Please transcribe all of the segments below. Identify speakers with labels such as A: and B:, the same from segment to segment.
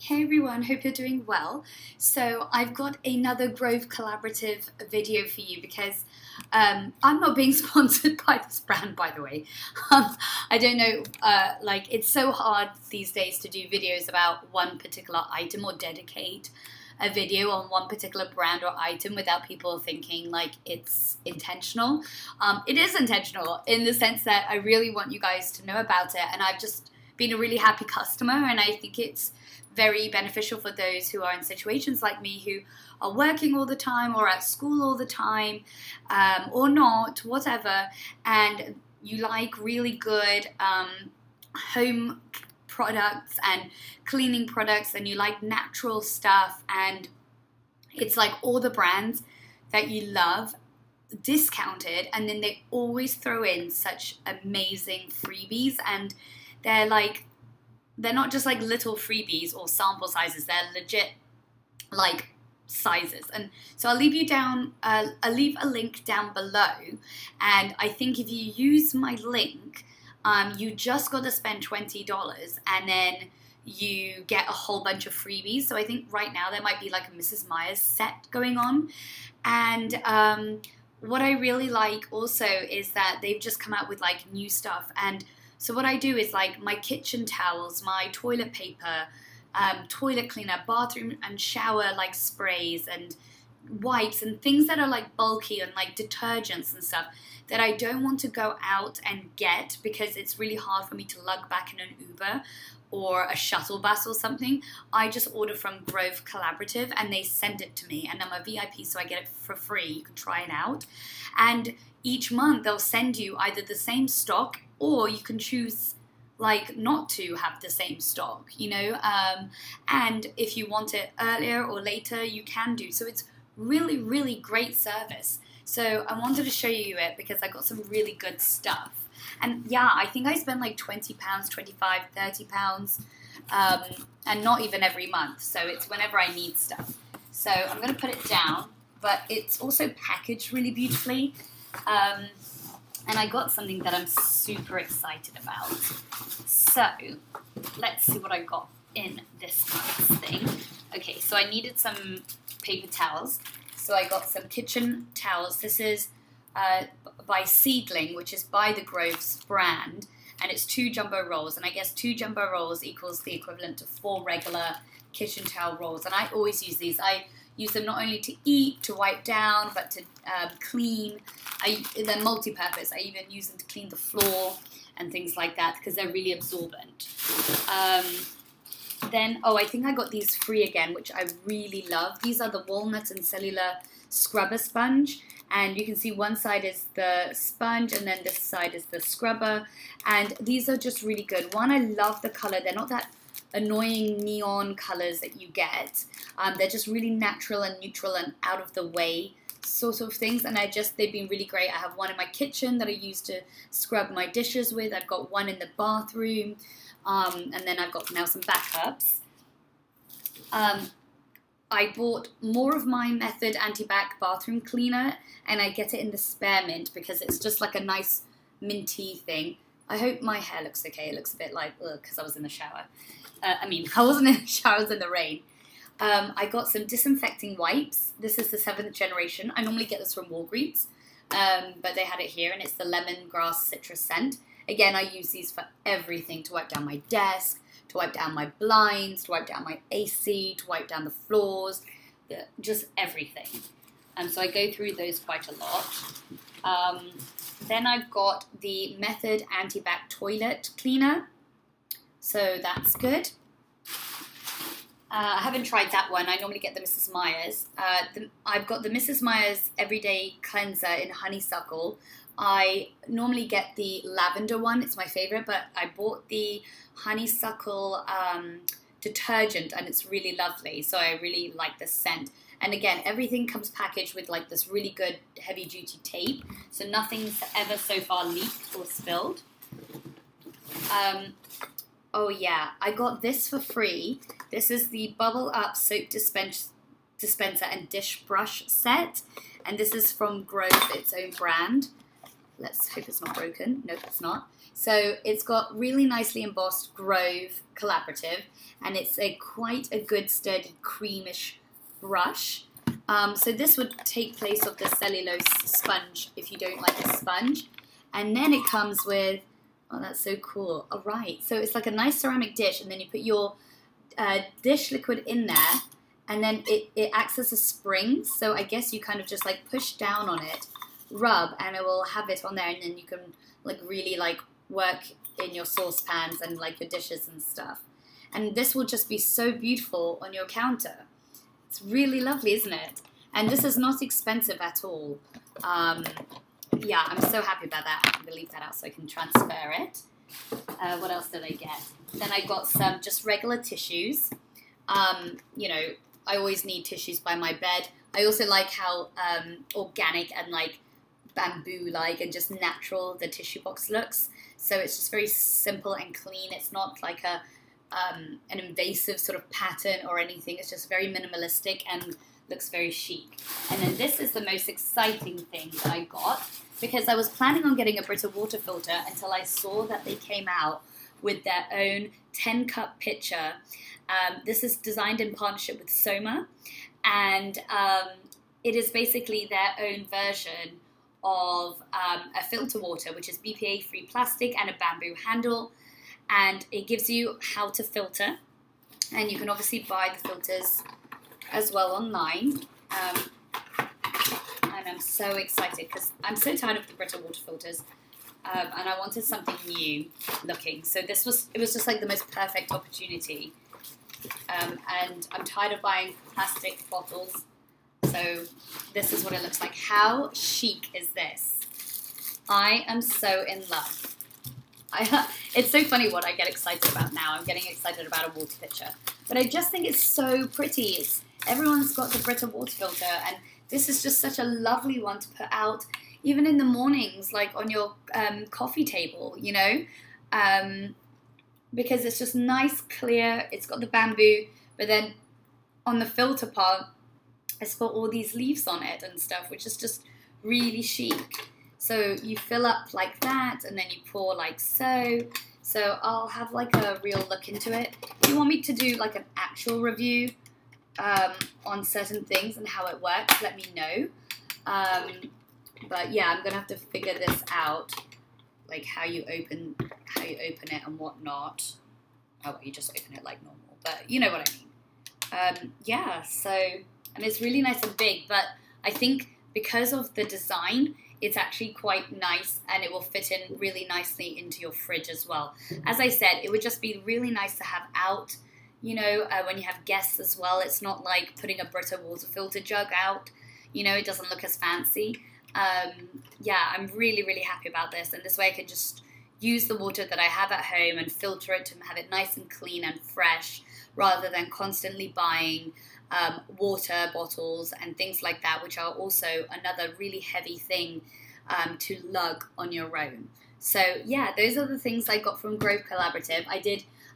A: Hey everyone, hope you're doing well. So I've got another Grove collaborative video for you because I'm not being sponsored by this brand, by the way. I don't know, like it's so hard these days to do videos about one particular item or dedicate a video on one particular brand or item without people thinking like it's intentional. It is intentional in the sense that I really want you guys to know about it, and I've just been a really happy customer, and I think it's very beneficial for those who are in situations like me who are working all the time or at school all the time or not, whatever, and you like really good home products and cleaning products, and you like natural stuff, and it's like all the brands that you love discounted, and then they always throw in such amazing freebies, and they're not just like little freebies or sample sizes, they're legit like sizes. And so I'll leave a link down below, and I think if you use my link, you just got to spend $20 and then you get a whole bunch of freebies. So I think right now there might be like a Mrs. Meyer's set going on. And what I really like also is that they've just come out with like new stuff. And so what I do is like my kitchen towels, my toilet paper, toilet cleaner, bathroom and shower like sprays and wipes and things that are like bulky, and like detergents and stuff that I don't want to go out and get because it's really hard for me to lug back in an Uber or a shuttle bus or something. I just order from Grove Collaborative and they send it to me, and I'm a VIP, so I get it for free. You can try it out, and each month they'll send you either the same stock, or you can choose like not to have the same stock, you know, and if you want it earlier or later, you can do. So it's really, really great service. So I wanted to show you it because I got some really good stuff. And yeah, I think I spend like £20, £25, £30, and not even every month. So it's whenever I need stuff. So I'm going to put it down, but it's also packaged really beautifully. And I got something that I'm super excited about. So let's see what I got in this month's thing. Okay, so I needed some paper towels. So I got some kitchen towels. This is by Seedling, which is by the Grove's brand. And it's 2 jumbo rolls. And I guess 2 jumbo rolls equals the equivalent to 4 regular kitchen towel rolls. And I always use these. I use them not only to eat, to wipe down, but to clean. They're multi-purpose. I even use them to clean the floor and things like that because they're really absorbent. Then, I think I got these free again, which I really love. These are the Walnuts and Cellular Scrubber Sponge. And you can see one side is the sponge and then this side is the scrubber. And these are just really good. One, I love the color. They're not that annoying neon colors that you get. They're just really natural and neutral and out of the way sort of things, and they've been really great. I have one in my kitchen that I use to scrub my dishes with. I've got one in the bathroom, and then I've got now some backups. I bought more of my Method Anti-Bac bathroom cleaner, and I get it in the spear mint because it's just like a nice minty thing. I hope my hair looks okay. It looks a bit like, ugh, because I was in the shower. I wasn't in the shower, I was in the rain. I got some Disinfecting Wipes. This is the 7th generation. I normally get this from Walgreens, but they had it here, and it's the lemongrass citrus scent. Again, I use these for everything, to wipe down my desk, to wipe down my blinds, to wipe down my AC, to wipe down the floors, just everything. So I go through those quite a lot. Then I've got the Method Anti-Bac Toilet Cleaner. So that's good. I haven't tried that one. I normally get the Mrs. Meyer's. I've got the Mrs. Meyer's Everyday Cleanser in Honeysuckle. I normally get the lavender one. It's my favorite, but I bought the Honeysuckle detergent, and it's really lovely. So I really like the scent. And again, everything comes packaged with like this really good heavy-duty tape. So nothing's ever so far leaked or spilled. Oh yeah, I got this for free. This is the Bubble Up Soap Dispenser and Dish Brush set. And this is from Grove, its own brand. Let's hope it's not broken. Nope, it's not. So it's got really nicely embossed Grove Collaborative, and it's quite a good sturdy creamish brush. So this would take place of the cellulose sponge if you don't like a sponge. And then it comes with, oh, that's so cool. All right, so it's like a nice ceramic dish, and then you put your dish liquid in there, and then it acts as a spring. So I guess you kind of just like push down on it, rub, and it will have it on there, and then you can like really like work in your saucepans and like your dishes and stuff. And this will just be so beautiful on your counter. It's really lovely, isn't it? And this is not expensive at all. Yeah, I'm so happy about that. I'm gonna leave that out so I can transfer it. What else did I get? Then I got some just regular tissues. You know, I always need tissues by my bed. I also like how organic and like bamboo-like and just natural the tissue box looks. So it's just very simple and clean. It's not like an invasive sort of pattern or anything. It's just very minimalistic and looks very chic. And then this is the most exciting thing that I got, because I was planning on getting a Brita water filter until I saw that they came out with their own 10-cup pitcher. This is designed in partnership with Soma, and it is basically their own version of a filter water, which is BPA-free plastic and a bamboo handle, and it gives you how to filter, and you can obviously buy the filters as well online. And I'm so excited because I'm so tired of the Brita water filters, and I wanted something new looking. So it was just like the most perfect opportunity. And I'm tired of buying plastic bottles. So this is what it looks like. How chic is this? I am so in love. It's so funny what I get excited about now. I'm getting excited about a water pitcher. But I just think it's so pretty. Everyone's got the Brita water filter, and this is just such a lovely one to put out, even in the mornings, like on your coffee table, you know? Because it's just nice, clear. It's got the bamboo, but then on the filter part, it's got all these leaves on it and stuff, which is just really chic. So you fill up like that, and then you pour like so. So I'll have like a real look into it. If you want me to do like an actual review on certain things and how it works, let me know. But yeah, I'm gonna have to figure this out, like how you open it and whatnot. Oh, you just open it like normal, but you know what I mean. Yeah, so, and it's really nice and big, but I think because of the design, it's actually quite nice, and it will fit in really nicely into your fridge as well. As I said, it would just be really nice to have out, you know, when you have guests as well. It's not like putting a Brita water filter jug out, you know, it doesn't look as fancy. Yeah, I'm really, really happy about this, and this way I can just use the water that I have at home and filter it to have it nice and clean and fresh, rather than constantly buying water bottles and things like that, which are also another really heavy thing to lug on your own. So yeah, those are the things I got from Grove Collaborative.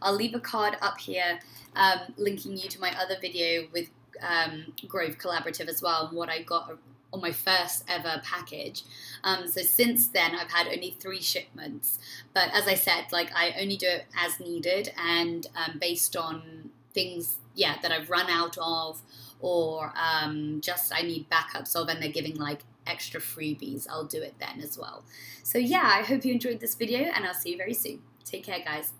A: I'll leave a card up here linking you to my other video with Grove Collaborative as well, and what I got on my first ever package. So since then I've had only 3 shipments, but as I said, like I only do it as needed, and based on things, yeah, that I've run out of, or just I need backups of, and they're giving like extra freebies, I'll do it then as well. So yeah, I hope you enjoyed this video, and I'll see you very soon. Take care, guys.